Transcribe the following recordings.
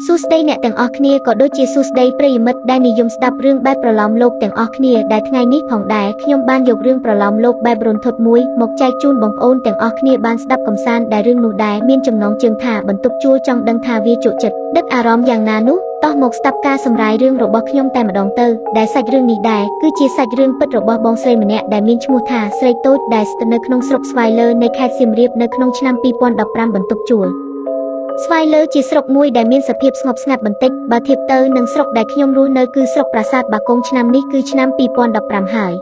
សួស្តីអ្នកទាំងអស់គ្នាក៏ដូចជាសួស្តីប្រិយមិត្តដែលនិយមស្ដាប់រឿងបែបប្រឡោមលោកទាំងអស់គ្នាដែលថ្ងៃនេះផងដែរខ្ញុំបានយករឿងប្រឡោមលោកបែបរន្ធត់មួយមកចែកជូនបងប្អូនទាំងអស់គ្នាបានស្ដាប់កំសាន្តដែលរឿងនោះដែរមានចំណងជើងថាបន្ទប់ជួលចង់ដឹងថាវាជក់ចិត្តដឹកអារម្មណ៍យ៉ាងណានោះតោះមកស្ដាប់ការសម្រាយរឿងរបស់ខ្ញុំតែម្ដងទៅដែលសាច់រឿងនេះដែរគឺជាសាច់រឿងពិតរបស់បងស្រីម្នាក់ដែលមានឈ្មោះថាស្រីតូចដែលស្ថិតនៅក្នុងស្រុកស្វាយលើនៃខេត្តសៀមរាបនៅក្នុងឆ្នាំ2015បន្ទប់ជួលស្វាយលើជាស្រុកមួយដែលមានសភាពស្ងប់ស្ងាត់បន្តិចបើធៀបទៅនឹងស្រុកដែលខ្ញុំរស់នៅគឺស្រុកប្រាសាទបាគងឆ្នាំនេះគឺឆ្នាំ2015ហើ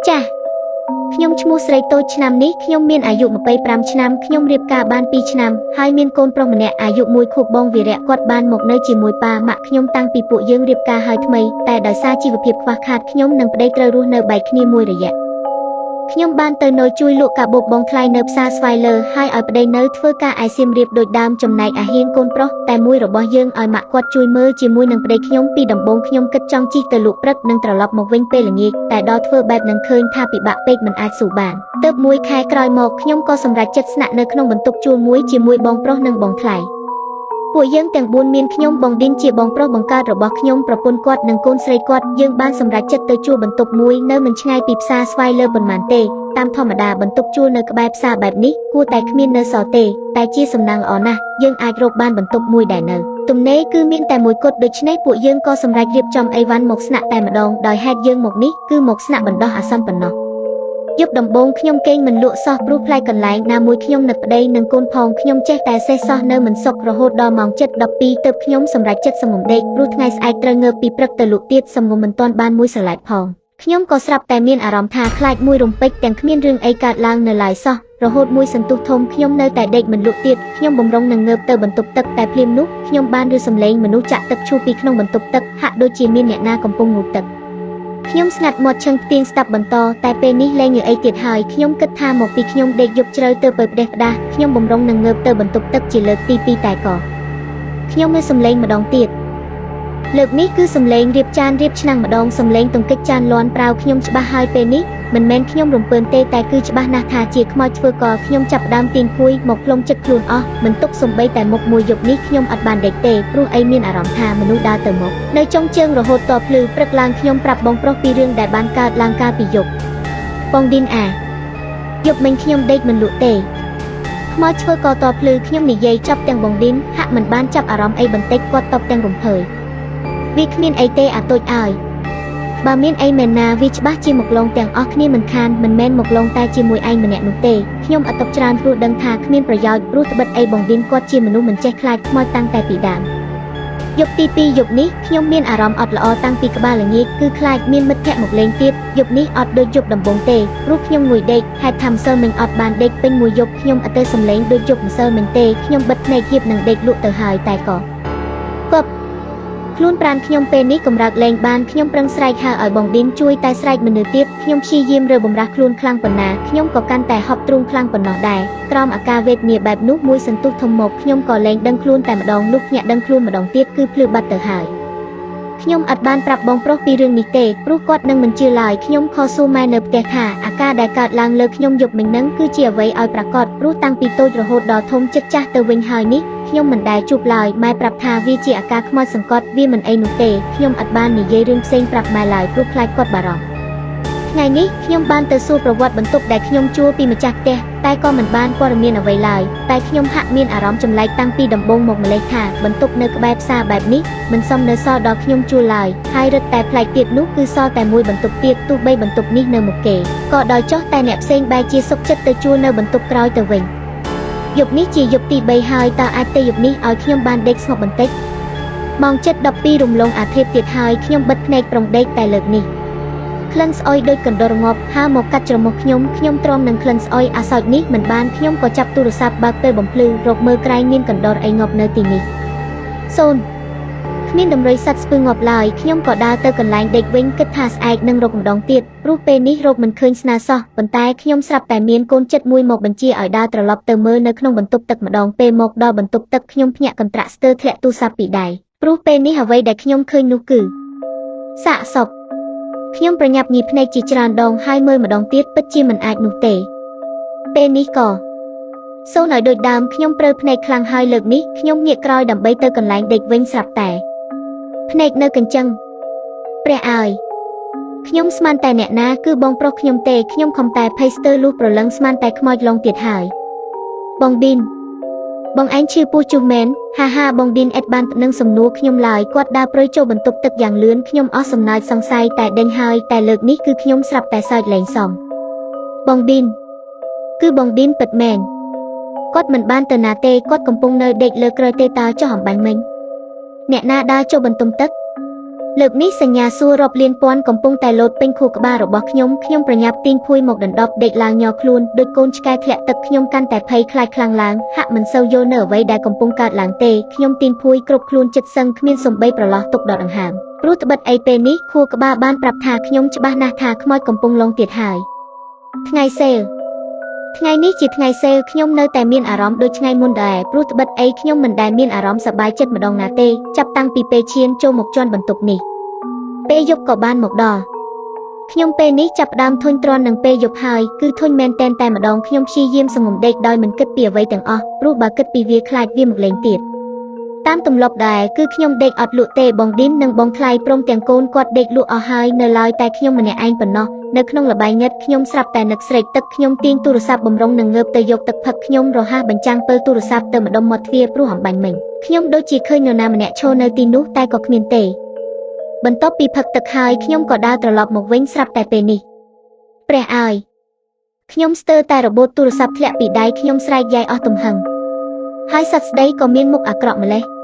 យចាស់ខ្ញុំឈ្មោះស្រីតូចឆ្នាំនេះខ្ញុំមានអាយុ25ឆ្នាំខ្ញុំរៀបការបាន2ឆ្នាំហើយមានកូនប្រុសម្នាក់អាយុ1ខួបបងវីរៈគាត់បានមកនៅជាមួយប៉ាម៉ាក់ខ្ញុំតាំងពីពួកយើងរៀបការហើយថ្មីតែដោយសារជីវភាពខ្វះខាតខ្ញុំនិងប្តីត្រូវរស់នៅបែកគ្នាមួយរយៈខ្ញុំបានទៅនៅជួយលក់កាបូបបងថ្លៃនៅផ្សារស្វាយលើហើយឲ្យប្តីនៅធ្វើការឯសៀមរាបដូចដើមចំណែកអាហៀងកូនប្រុសតែមួយរបស់យើងឲ្យម៉ាក់គាត់ជួយមើលជាមួយនឹងប្តីខ្ញុំពីដំបូងខ្ញុំគិតចង់ជិះទៅលក់ព្រឹកនិងត្រឡប់មកវិញពេលល្ងាចតែដល់ធ្វើបែបនឹងឃើញថាពិបាកពេកមិនអាចស៊ូបានទើបមួយខែក្រោយមកខ្ញុំក៏សម្រេចចិត្តស្នាក់នៅក្នុងបន្ទប់ជួលមួយជាមួយបងប្រុសនិងបងថ្លៃពួកយើងទាំង4មានខ្ញុំបងឌិនជាបងប្រុសបង្កើតរបស់ខ្ញុំប្រពន្ធគាត់និងកូនស្រីគាត់យើងបានសម្រេចចិត្តទៅជួលបន្ទប់មួយនៅមិនឆ្ងាយពីផ្សារស្វាយលើប៉ុន្មានទេតាមធម្មតាបន្ទប់ជួលនៅក្បែរផ្សារបែបនេះគួរតែគ្មាននៅសល់ទេតែជាសំណាងល្អណាស់យើងអាចរកបានបន្ទប់មួយដែលនៅទំនេរគឺមានតែមួយគត់ដូច្នេះពួកយើងក៏សម្រេចរៀបចំអីវ៉ាន់មកស្នាក់តែម្ដងដោយហេតុយើងមកនេះគឺមកស្នាក់បណ្ដោះអាសន្នប៉ុណ្ណោះយប់ដំបូងខ្ញុំគេងមិនលក់សោះព្រោះផ្លែកន្លែងណាមួយខ្ញុំនឹកប្តីនិងកូនផងខ្ញុំចេះតែសេះសោះនៅមិនសុខរហូតដល់ម៉ោង 7:12 ទើបខ្ញុំសម្រេចចិត្តសម្ងំដេកព្រោះថ្ងៃស្អែកត្រូវងើបពីព្រឹកទៅលក់ទៀតសម្ងំមិនទាន់បានមួយស្រឡែកផងខ្ញុំក៏ស្រាប់តែមានអារម្មណ៍ថាខ្លាចមួយរំពេចទាំងគ្មានរឿងអីកើតឡើងនៅឡើយសោះរហូតមួយសន្ទុះធំខ្ញុំនៅតែដេកមិនលក់ទៀតខ្ញុំបំរុងនឹងងើបទៅបន្ទប់ទឹកតែភ្លាមនោះខ្ញុំបានឮសំឡេងមនុស្សចាក់ទឹកឈូសពីក្នុងបន្ទប់ទឹកហាក់ដូចជាមានអ្នកណាកំពុងងូតទឹកខ្ញុំស្ងាត់មាត់ឈឹងផ្ទៀងស្ដាប់បន្តតែពេលនេះលែងងើអីទៀតហើយខ្ញុំគិតថាមកពីខ្ញុំដេកយប់ជ្រៅទៅផ្ដេសផ្ដាស់ខ្ញុំបំរុងនឹងងើបទៅបន្ទប់ទឹកជាលើកទី2តែក៏ខ្ញុំមានសំឡេងម្ដងទៀតលើកនេះគឺសំឡេងរៀបចានរៀបឆ្នាំងម្ដងសំឡេងទង្គិចចានលាន់ប្រាវខ្ញុំច្បាស់ហើយពេលនេះមិនមែនខ្ញុំរំពើនទេតែគឺច្បាស់ណាស់ថាជាខ្មោចធ្វើកលខ្ញុំចាប់ដើមទាញគួយមកផ្លុំចិត្តខ្លួនអស់មិនទុកសំបីតែមុខមួយយប់នេះខ្ញុំអត់បានដេកទេព្រោះអីមានអារម្មណ៍ថាមនុស្សដើរទៅមកនៅចុងជើងរហូតតភ្លឺព្រឹកឡើងខ្ញុំប្រាប់បងប្រុសពីរឿងដែលបានកើតឡើងកាលពីយប់បងឌិនយប់មិញខ្ញុំដេកមិនលក់ទេខ្មោចធ្វើកលតភ្លឺខ្ញុំនិយាយចប់ទាំងបងឌិនហាក់មិនបានចាប់អារម្មណ៍អីបន្តិចគាត់តបទាំងរំភើយវាគ្មានអីទេអាតូចឲ្យបើមានអីមែនណាវាច្បាស់ជាមកលងទាំងអស់គ្នាមិនខានមិនមែនមកលងតែជាមួយឯងម្នាក់នោះទេខ្ញុំអត់តបច្រើនព្រោះដឹងថាគ្មានប្រយោជន៍ព្រោះត្បិតអីបងឌិនគាត់ជាមនុស្សមិនចេះខ្លាចខ្មោចតាំងតែពីដើមយប់ទី2យប់នេះខ្ញុំមានអារម្មណ៍អត់ល្អតាំងពីក្បាលល្ងាចគឺខ្លាចមានមិត្តភក្តិមកលេងទៀតយប់នេះអត់ដូចយប់ដំបូងទេព្រោះខ្ញុំងុយដេកហេតុថាម្សិលមិញអត់បានដេកពេញមួយយប់ខ្ញុំអត់ទៅសំឡេងដូចយប់ម្សិលមិញទេខ្ញុំបិទភ្នែកហៀបនឹងដេកលក់ទៅហើយតែក៏ខ្លួនប្រានខ្ញុំពេលនេះកម្រើកលែងបានខ្ញុំប្រឹងស្រែកហៅឲ្យបងឌិនជួយតែស្រែកមនុស្សទៀតខ្ញុំព្យាយាមរើបំរាស់ខ្លួនខ្លាំងប៉ុណ្ណាខ្ញុំក៏កាន់តែហប់ទ្រូងខ្លាំងប៉ុណ្ណោះដែរក្រោមអាការវេទនាបែបនោះមួយសន្ទុះធំមកខ្ញុំក៏លែងដឹងខ្លួនតែម្ដងនោះញាក់ដឹងខ្លួនម្ដងទៀតគឺភ្លឺបាត់ទៅហើយខ្ញុំអត់បានប្រាប់បងប្រុសពីរឿងនេះទេព្រោះគាត់នឹងមិនជឿឡើយខ្ញុំខកសួរម៉ែនៅផ្ទះថាអាការដែលកើតឡើងលើខ្ញុំយប់មិញហ្នឹងគឺជាអ្វីឲ្យប្រាកដព្រោះតាំងពីតូចរហូតដល់ធំចិត្តចាស់ទៅវិញហើយនេះខ្ញុំមិនដែលជួបឡើយម៉ែប្រាប់ថាវាជាអាការខ្មោចសង្កត់វាមិនអីនោះទេខ្ញុំអត់បាននិយាយរឿងផ្សេងប្រាប់ម៉ែឡើយព្រោះខ្លាចគាត់បារម្ភថ្ងៃនេះខ្ញុំបានទៅសួរប្រវត្តិបន្ទប់ដែលខ្ញុំជួលពីម្ចាស់ផ្ទះតែក៏មិនបានព័ត៌មានអ្វីឡើយតែខ្ញុំហាក់មានអារម្មណ៍ចម្លែកតាំងពីដំបូងមកម្លេះថាបន្ទប់នៅក្បែរផ្សារបែបនេះមិនសមនៅសល់ដល់ខ្ញុំជួលឡើយហើយរឹតតែប្លែកទៀតនោះគឺសល់តែមួយបន្ទប់ទៀតទោះបីបន្ទប់នេះនៅមុខគេក៏ដោយចុះតែអ្នកផ្សេងបែរជាសុខចិត្តទៅជួលនៅបន្ទប់ក្រោយទៅវិញយប់នេះជាយប់ទី3ហើយតើអាចទេយប់នេះឲ្យខ្ញុំបានដេកស្ងប់បន្តិចម៉ោង 7:12 រំលងអាធិបទៀតហើយខ្ញុំបិទភ្នែកប្រុងដេកតែលើកនេះក្លិនស្អុយដូចកណ្ដុរងាប់ហើរមកកាត់ច្រមុះខ្ញុំទ្រាំនឹងក្លិនស្អុយអាសោចនេះមិនបានខ្ញុំក៏ចាប់ទូរស័ព្ទបើកទៅបំភ្លឺរកមើលក្រែងមានកណ្ដុរអីងាប់នៅទីនេះគ្មានដំរីសត្វស្ពឺងាប់ឡើយខ្ញុំក៏ដើរទៅកន្លែងដេកវិញគិតថាស្អែកនឹងរកម្ដងទៀតព្រោះពេលនេះរកមិនឃើញស្នាសោះប៉ុន្តែខ្ញុំស្រាប់តែមានកូនចិត្តមួយមកបញ្ជាឲ្យដើរត្រឡប់ទៅមើលនៅក្នុងបន្ទប់ទឹកម្ដងពេលមកដល់បន្ទប់ទឹកខ្ញុំភ្ញាក់កន្ត្រាក់ស្ទើរធ្លាក់ទូរស័ព្ទពីដៃព្រោះពេលនេះអ្វីដែលខ្ញុំឃើញនោះគឺសាកសពខ្ញុំប្រញាប់ញីភ្នែកជាច្រើនដងហើយមើលម្ដងទៀតពិតជាមិនអាចនោះទេពេលនេះក៏ សូនឲ្យដូចដើមខ្ញុំព្រើភ្នែកខ្លាំងហើយលើកនេះខ្ញុំងាកក្រោយដើម្បីទៅកន្លែងដេកវិញស្រាប់តែភ្នែកនៅកញ្ចឹងព្រះអើយខ្ញុំស្មានតែអ្នកណាគឺបងប្រុសខ្ញុំទេខ្ញុំខំតែភ័យស្ទើរលុះប្រលឹងស្មានតែខ្មោចឡងទៀតហើយបងឌីនបងឯងឈឺពោះជុះមែនហាបងឌីនអេតបាននឹងសំណួរខ្ញុំឡើយគាត់ដើរប្រុយចូលបន្ទប់ទឹកយ៉ាងលឿនខ្ញុំអស់សំណើចសង្ស័យតែដេញហើយតែលើកនេះគឺខ្ញុំស្រាប់តែសើចលែងសមបងឌីនគឺបងឌីនពិតមែនគាត់មិនបានទៅណាទេគាត់កំពុងនៅដេកលើក្រោយទេតើចុះអំបញ្ញមិញអ្នកណាដើរចូលបន្ទប់ទឹកលើកនេះសញ្ញាសួររាប់លានពាន់កំពុងតែលោតពេញខួរក្បាលរបស់ខ្ញុំប្រញាប់ទាញភួយមកដណ្ដប់ដេកឡើងញ័រខ្លួនដូចកូនឆ្កែធ្លាក់ទឹកខ្ញុំកាន់តែភ័យខ្លាចខ្លាំងឡើងហាក់មិនសូវយល់នៅអ្វីដែលកំពុងកើតឡើងទេខ្ញុំទាញភួយគ្រប់ខ្លួនចិត្តសឹងគ្មានសំបីប្រឡោះទុកដកដង្ហើមព្រោះត្បិតអីពេលនេះខួរក្បាលបានប្រាប់ថាខ្ញុំច្បាស់ណាស់ថាខ្មោចកំពុងឡងទៀតហើយថ្ងៃសេលថ្ងៃនេះជាថ្ងៃសេលខ្ញុំនៅតែមានអារម្មណ៍ដូចថ្ងៃមុនដែរព្រោះត្បិតអីខ្ញុំមិនដែលមានអារម្មណ៍សប្បាយចិត្តម្ដងណាទេចាប់តាំងពីពេលឈានចូលមកជន់បន្ទប់នេះពេលយប់ក៏បានមកដល់ខ្ញុំពេលនេះចាប់ផ្ដើមធុញទ្រាន់នឹងពេលយប់ហើយគឺធុញមែនតែម្ដងខ្ញុំព្យាយាមសង្ងំដេកដោយមិនគិតពីអ្វីទាំងអស់ព្រោះបើគិតពីវាខ្លាចវាមកលេងទៀតតាមទម្លាប់ដែរគឺខ្ញុំដេកអត់លក់ទេបងឌីននិងបងថ្លៃព្រមទាំងកូនគាត់ដេកលក់អស់ហើយនៅឡើយតែខ្ញុំម្នាក់ឯងប៉ុណ្ណោះនៅក្នុងលបាយងឹតខ្ញុំស្រាប់តែនឹកស្រេកទឹកខ្ញុំទាញទូរស័ព្ទបំរុងនឹងងើបទៅយកទឹកផឹកខ្ញុំរហ័សបញ្ចាំងពេលទូរស័ព្ទទៅម្ដុំមាត់ទ្វារព្រោះអំបញ្ញមិញខ្ញុំដូចជាឃើញនរណាម្នាក់ឈរនៅទីនោះតែក៏គ្មានទេបន្ទាប់ពីផឹកទឹកហើយខ្ញុំក៏ដើរត្រឡប់មកវិញស្រាប់តែពេលនេះព្រះអើយខ្ញុំស្ទើរតែរបូតទូរស័ព្ទធ្លាក់ពីដៃខ្ញុំស្រែកយាយអស់ទំហឹងហើយសត្វស្ដីក៏មានមុខអាក្រក់ម្លេះ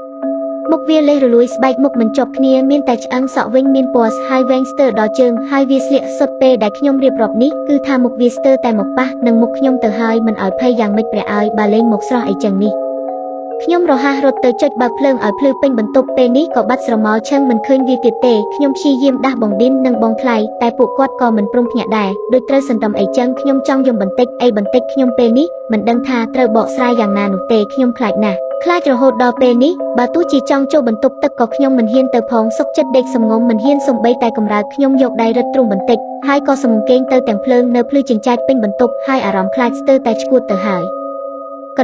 មុខវាលេះរលួយស្បែកមុខមិនជាប់គ្នាមានតែឆ្អឹងសក់វិញមានពណ៌ស្ហើយវែងស្ទើរដល់ជើងហើយវាស្លៀកសុទ្ធពេលដែលខ្ញុំរៀបរាប់នេះគឺថាមុខវាស្ទើរតែមកប៉ះនឹងមុខខ្ញុំទៅហើយមិនឲ្យភ័យយ៉ាងម៉េចព្រះអើយបើលេងមកស្រស់អីចឹងនេះខ្ញុំរហ័សរត់ទៅចុចបើកភ្លើងឲ្យភ្លឺពេញបន្ទប់ពេលនេះក៏បាត់ស្រមោលឆឹងមិនឃើញវាទៀតទេខ្ញុំព្យាយាមដាស់បងឌីននិងបងថ្លៃតែពួកគាត់ក៏មិនព្រមភ្ញាក់ដែរដូចត្រូវសន្តំអីចឹងខ្ញុំចង់យំបន្តិចខ្ញុំពេលនេះមិនដឹងថាត្រូវបកស្រាយយ៉ាងណានោះទេខ្ញុំខ្លាចណាស់ខ្លាចរហូតដល់ពេលនេះបើទោះជាចង់ចូលបន្ទប់ទឹកក៏ខ្ញុំមិនហ៊ានទៅផងសុកចិត្តដេកសំងំមិនហ៊ានសំបីតែកម្រើកខ្ញុំយកដៃរឹតទ្រុងបន្តិចហើយក៏សំងគេងទៅទាំងភ្លើងនៅភ្លឺចិញ្ចាចពេញបន្ទប់ហើយអារម្មណ៍ខ្លាចស្ទើរតែឈួតទៅហើយក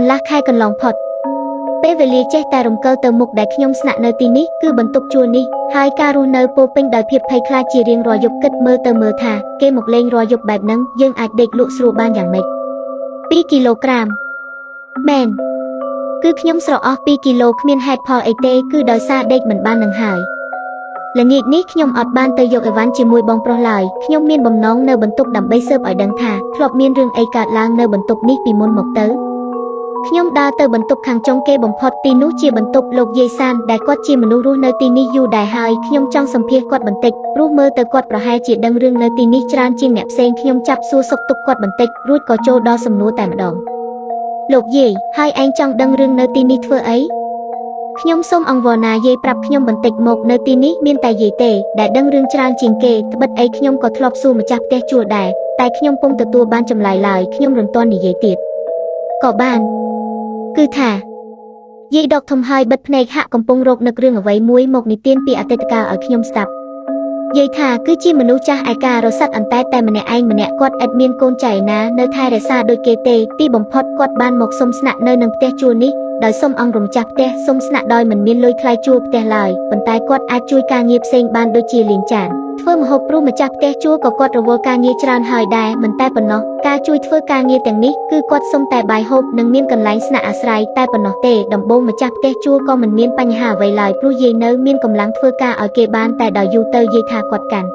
ន្លះខែកន្លងផុតពេលវេលាចេះតែរំកិលទៅមុខដែលខ្ញុំស្នាក់នៅទីនេះគឺបន្ទប់ជួលនេះហើយការរស់នៅពោពេញដោយភាពភ័យខ្លាចជារៀងរាល់យប់គិតមើលថាគេមកលេងរាល់យប់បែបហ្នឹងយើងអាចដេកលក់ស្រួលបានយ៉ាងម៉េច2គីឡូក្រាមមែនគឺខ្ញុំស្រអស់2គីឡូគ្មានហេតុផលអីទេគឺដោយសារដេកមិនបាននឹងហើយល្ងាចនេះខ្ញុំអត់បានទៅយកអីវ៉ាន់ជាមួយបងប្រុសឡើយខ្ញុំមានបំណងនៅបន្ទប់ដើម្បីស៊ើបឲ្យដឹងថាធ្លាប់មានរឿងអីកើតឡើងនៅបន្ទប់នេះពីមុនមកទៅខ្ញុំដើរទៅបន្ទប់ខាងចុងគេបំផុតទីនោះជាបន្ទប់លោកយាយសានដែលគាត់ជាមនុស្សរស់នៅទីនេះយូរដែរហើយខ្ញុំចង់សម្ភាសគាត់បន្តិចព្រោះមើលទៅគាត់ប្រហែលជាដឹងរឿងនៅទីនេះច្រើនជាងអ្នកផ្សេងខ្ញុំចាប់សួរសុខទុក្ខគាត់បន្តិចរួចក៏ចូលដល់សំណួរតែម្ដងលោកយាយហើយឯងចង់ដឹងរឿងនៅទីនេះធ្វើអីខ្ញុំសូមអង្វរណាយាយប្រាប់ខ្ញុំបន្តិចមកនៅទីនេះមានតែយាយទេដែលដឹងរឿងច្រើនជាងគេត្បិតអីខ្ញុំក៏ធ្លាប់សួរម្ចាស់ផ្ទះជួលដែរតែខ្ញុំពុំទទួលបានចម្លើយឡើយខ្ញុំរំទាន់និយាយទៀតក៏បានគឺថាយាយដកធំហើយបិទភ្នែកហាក់កំពុងរកនឹករឿងអ្វីមួយមកនិទានពីអតីតកាលឲ្យខ្ញុំស្ដាប់យាយថាគឺជាមនុស្សចាស់ឯការស័ក្តិអន្តែតែម្នាក់ឯងម្នាក់គាត់ឥតមានកូនចៅណានៅថែរក្សាដូចគេទេទីបំផុតគាត់បានមកសុំស្នាក់នៅនឹងផ្ទះជួលនេះដោយសុំអង្គរម្ចាស់ផ្ទះសុំស្នាក់ដោយមិនមានលុយថ្លៃជួលផ្ទះឡើយប៉ុន្តែគាត់អាចជួយការងារផ្សេងបានដូចជាលាងចានធ្វើម្ហូបព្រោះម្ចាស់ផ្ទះជួលក៏គាត់រវល់ការងារច្រើនហើយដែរមិនតែប៉ុណ្ណោះការជួយធ្វើការងារទាំងនេះគឺគាត់សុំតែបាយហូបនិងមានកន្លែងស្នាក់អាស្រ័យតែប៉ុណ្ណោះទេដំបូងម្ចាស់ផ្ទះជួលក៏មិនមានបញ្ហាអ្វីឡើយព្រោះយាយនៅមានកម្លាំងធ្វើការឲ្យគេបានតែដល់យូរទៅយាយថាគាត់កាន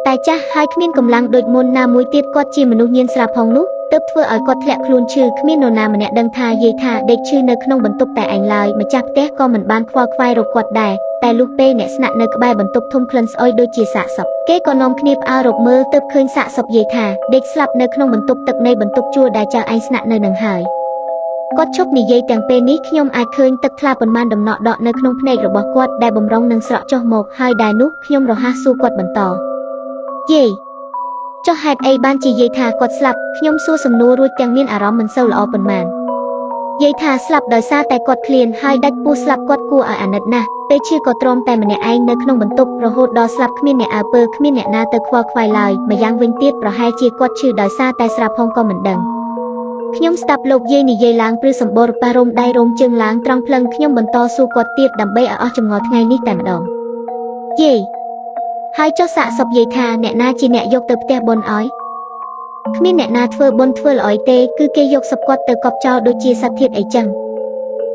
់តែចាស់ហើយគ្មានកម្លាំងដូចមុនណាមួយទៀតគាត់ជាមនុស្សញៀនស្រាផងនោះទើបធ្វើឲ្យគាត់ធ្លាក់ខ្លួនឈឺគ្មាននរណាម្នាក់ដឹងថាយាយថាដេកឈឺនៅក្នុងបន្ទប់តែឯងឡើយម្ចាស់ផ្ទះក៏មិនបានខ្វល់ខ្វាយរកគាត់ដែរតែលុះពេលអ្នកស្នាក់នៅក្បែរបន្ទប់ធំក្លិនស្អុយដូចជាសាកសពគេក៏នាំគ្នាផ្អើលរកមើលទើបឃើញសាកសពយាយថាដេកស្លាប់នៅក្នុងបន្ទប់ទឹកនៃបន្ទប់ជួលដែលចៅឯងស្នាក់នៅនឹងហើយគាត់ឈប់និយាយទាំងពេលនេះខ្ញុំអាចឃើញទឹកថ្លាប៉ុន្មានដំណក់ដកនៅក្នុងភ្នែករបស់គាត់ដែលបំរុងនឹងស្រក់ចុះមកហើយដែរនោះខ្ញុំរហ័សសួរគាត់បន្តយាយចុះហេតុអីបានជាយាយថាគាត់ស្លាប់ខ្ញុំសួរសំណួររួចទាំងមានអារម្មណ៍មិនសូវល្អប៉ុន្មានយាយថាស្លាប់ដោយសារតែគាត់ឃ្លានហើយដាច់ពោះស្លាប់គាត់គួរឲ្យអាណិតណាស់ពេលឈឺក៏ទ្រាំតែម្នាក់ឯងនៅក្នុងបន្ទប់រហូតដល់ស្លាប់គ្មានអ្នកអើពើគ្មានអ្នកណាទៅខ្វល់ខ្វាយឡើយម្យ៉ាងវិញទៀតប្រហែលជាគាត់ឈឺដោយសារតែស្រាប់ផងក៏មិនដឹង ខ្ញុំស្ដាប់លោកយាយនិយាយឡើងព្រឺសម្បូរប៉ះរោមដៃរោមជើងឡើងត្រង់ភ្លឹងខ្ញុំបន្តសួរគាត់ទៀតដើម្បីឲ្យអស់ចម្ងល់ថ្ងៃនេះតែម្ដងយាយហើយចុះសាកសពយាយថាអ្នកណាជាអ្នកយកទៅផ្ទះបុណ្យឲ្យគ្មានអ្នកណាធ្វើបុណ្យធ្វើល្អយទេគឺគេយកសពគាត់ទៅកប់ចោលដូចជាសត្វធាតុអីចឹង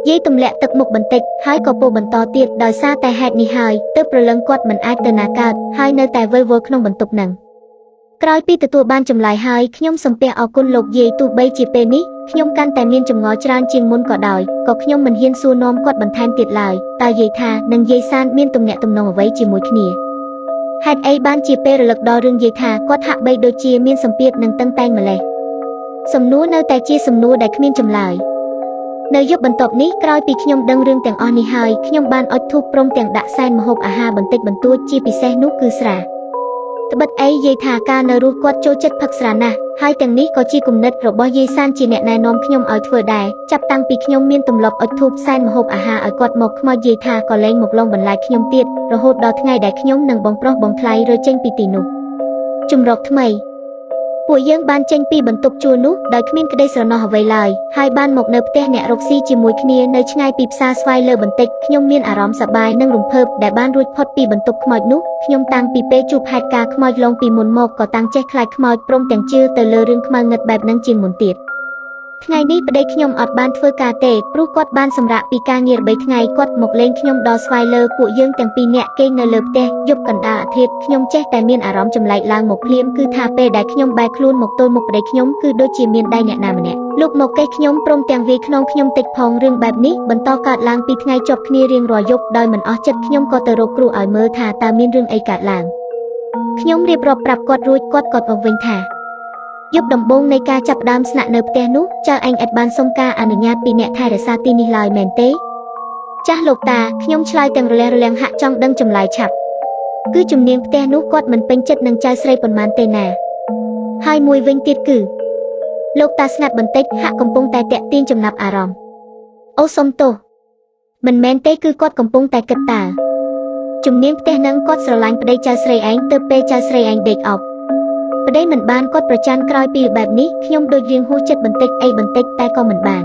យាយទម្លាក់ទឹកមុខបន្តិចហើយក៏ពោលបន្តទៀតដោយសារតែហេតុនេះហើយទើបព្រលឹងគាត់មិនអាចទៅណាកើតហើយនៅតែវិលវល់ក្នុងបន្ទប់នឹងក្រោយពីទទួលបានចម្លើយហើយខ្ញុំសំពះអរគុណលោកយាយទោះបីជាពេលនេះខ្ញុំកាន់តែមានចម្ងល់ច្រើនជាងមុនក៏ដោយក៏ខ្ញុំមិនហ៊ានសួរនាំគាត់បន្ថែមទៀតឡើយតើយាយថានិងយាយសានមានទំនាក់ទំនងអ្វីជាមួយគ្នាហេតុអីបានជាពេលរលឹកដល់រឿងយាយថាគាត់ហាក់បីដូចជាមានសម្ពាធនឹងតឹងតែងម្លេះសំណួរនៅតែជាសំណួរដែលគ្មានចម្លើយនៅយប់បន្ទាប់នេះក្រោយពីខ្ញុំដឹងរឿងទាំងអស់នេះហើយខ្ញុំបានអុជធូបព្រមទាំងដាក់សែនម្ហូបអាហារបន្តិចបន្តួចជាពិសេសនោះគឺស្រាត្បិតអីយាយថាការនៅរស់គាត់ចូលចិត្តផឹកស្រាណាស់ហើយទាំងនេះក៏ជាគំនិតរបស់យាយសានជាអ្នកណែនាំខ្ញុំឲ្យធ្វើដែរចាប់តាំងពីខ្ញុំមានទម្លាប់អុជធូបសែនម្ហូបអាហារឲ្យគាត់មកខ្មោចយាយថាក៏លែងមកលងបន្លាចខ្ញុំទៀតរហូតដល់ថ្ងៃដែលខ្ញុំនិងបងប្រុសបងថ្លៃរើចេញពីទីនោះជំរកថ្មីពួកយើងបានចេញពីបន្ទប់ជួលនោះដោយគ្មានក្តីស្រណោះអ្វីឡើយហើយបានមកនៅផ្ទះអ្នករកស៊ីជាមួយគ្នានៅឆ្ងាយពីផ្សារស្វាយលើបន្តិចខ្ញុំមានអារម្មណ៍សប្បាយនិងរំភើបដែលបានរួចផុតពីបន្ទប់ខ្មោចនោះខ្ញុំតាំងពីពេលជួបហេតុការណ៍ខ្មោចឡងពីមុនមកក៏តាំងចេះខ្លាចខ្មោចព្រមទាំងជឿទៅលើរឿងខ្មៅងឹតបែបហ្នឹងជាងមុនទៀតថ្ងៃនេះប្តីខ្ញុំអត់បានធ្វើការទេព្រោះគាត់បានសម្រាកពីការងារ3ថ្ងៃគាត់មកលេងខ្ញុំដល់ស្វាយលើពួកយើងទាំងពីរនាក់គេងនៅលើផ្ទះយប់កណ្ដាលអាធ្រាត្រខ្ញុំចេះតែមានអារម្មណ៍ចម្លែកឡើងមកភ្លាមគឺថាពេលដែលខ្ញុំបែរខ្លួនមកទល់មុខប្តីខ្ញុំគឺដូចជាមានដៃអ្នកណាម្នាក់លោកមកកេះខ្ញុំព្រមទាំងវាយខ្នងខ្ញុំតិចផងរឿងបែបនេះបន្តកើតឡើងពីថ្ងៃជាប់គ្នារៀងរាល់យប់ដោយមិនអស់ចិត្តខ្ញុំក៏ទៅរកគ្រូឲ្យមើលថាតើមានរឿងអីកើតឡើងខ្ញុំរៀបរាប់ប្រាប់គាត់រួចគាត់ក៏វិញថាយប់ដំបូងនៃការចាប់ផ្ដើមស្នាក់នៅផ្ទះនោះចៅឯងឥតបានសុំការអនុញ្ញាតពីអ្នកថែរក្សាទីនេះឡើយមែនទេចាស់លោកតាខ្ញុំឆ្លើយទាំងរលះរលាំងហាក់ចង់ដឹងចម្លើយឆាប់គឺជំនាញផ្ទះនោះគាត់មិនពេញចិត្តនឹងចៅស្រីប៉ុន្មានទេណាហើយមួយវិញទៀតគឺលោកតាស្ងាត់បន្តិចហាក់កំពុងតែតាក់ទាញចំណាប់អារម្មណ៍អូសុំទោសមិនមែនទេគឺគាត់កំពុងតែគិតតើជំនាញផ្ទះនឹងគាត់ស្រឡាញ់ប្តីចៅស្រីឯងទៅពេលចៅស្រីឯងដេកអប់ប្តីមិនបានគាត់ប្រច័ណ្ឌក្រោយពីបែបនេះខ្ញុំដូចរៀងហួសចិត្តបន្តិចអីបន្តិចតែក៏មិនបាន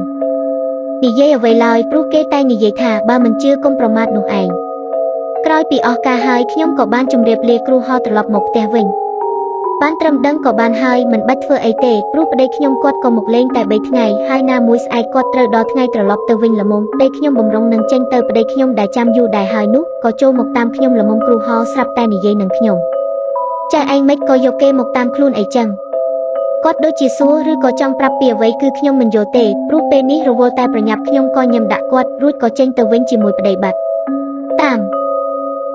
និយាយអ្វីឡើយព្រោះគេតែនិយាយថាបើមិនជឿកុំប្រមាថនោះឯងក្រោយពីអស់ការហើយខ្ញុំក៏បានជម្រាបលាគ្រូហៅត្រឡប់មកផ្ទះវិញបានត្រឹមដឹងក៏បានហើយមិនបាច់ធ្វើអីទេព្រោះប្តីខ្ញុំគាត់ក៏មកលេងតែ3ថ្ងៃហើយណាមួយស្អែកគាត់ត្រូវដល់ថ្ងៃត្រឡប់ទៅវិញល្មមប្តីខ្ញុំបំរុងនឹងចេញទៅប្តីខ្ញុំដែលចាំយូរដែរហើយនោះក៏ចូលមកតាមខ្ញុំល្មមគ្រូហៅស្រាប់តែនិយាយនឹងខ្ញុំចៅឯងមិនក៏យកគេមកតាមខ្លួនអីចឹងគាត់ដូចជាសួរឬក៏ចង់ប្រាប់ពីអ្វីគឺខ្ញុំមិនយល់ទេព្រោះពេលនេះរវល់តែប្រញាប់ខ្ញុំក៏ញឹមដាក់គាត់រួចក៏ចេញទៅវិញជាមួយប្តីបាត់តាម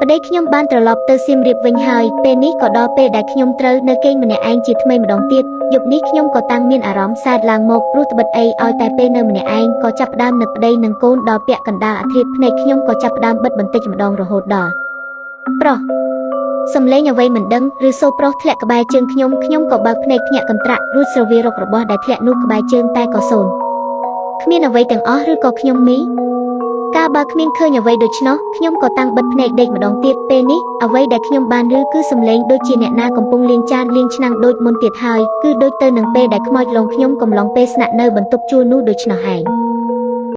ប្តីខ្ញុំបានត្រឡប់ទៅសៀមរាបវិញហើយពេលនេះក៏ដល់ពេលដែលខ្ញុំត្រូវនៅគេងម្នាក់ឯងជាថ្មីម្ដងទៀតយប់នេះខ្ញុំក៏តាំងមានអារម្មណ៍សែតឡើងមកព្រោះត្បិតអីឲ្យតែពេលនៅម្នាក់ឯងក៏ចាប់ផ្ដើមនឹកប្តីនិងកូនដល់ពាក់កណ្ដាលអាធ្រាត្រភ្នែកខ្ញុំក៏ចាប់ផ្ដើមបិទបន្តិចម្ដងរហូតដល់ប្រុសសំឡេងអ្វីមិនដឹងឬសូរប្រុសធ្លាក់ក្បែរជើងខ្ញុំក៏បើកភ្នែកភ្ញាក់កន្ត្រាក់រួចស្រវារករបស់ដែលធ្លាក់នោះក្បែរជើងតែក៏សូន្យគ្មានអ្វីទាំងអស់ឬក៏ខ្ញុំមីកាលបើគ្មានឃើញអ្វីដូច្នោះខ្ញុំក៏តាំងបិទភ្នែកដេកម្ដងទៀតពេលនេះអ្វីដែលខ្ញុំបានឮគឺសំឡេងដូចជាអ្នកណាកំពុងលាងចានលាងឆ្នាំងដូចមុនទៀតហើយគឺដូចទៅនឹងពេលដែលខ្មោចលងខ្ញុំកំឡុងពេលស្នាក់នៅបន្ទប់ជួលនោះដូច្នោះឯង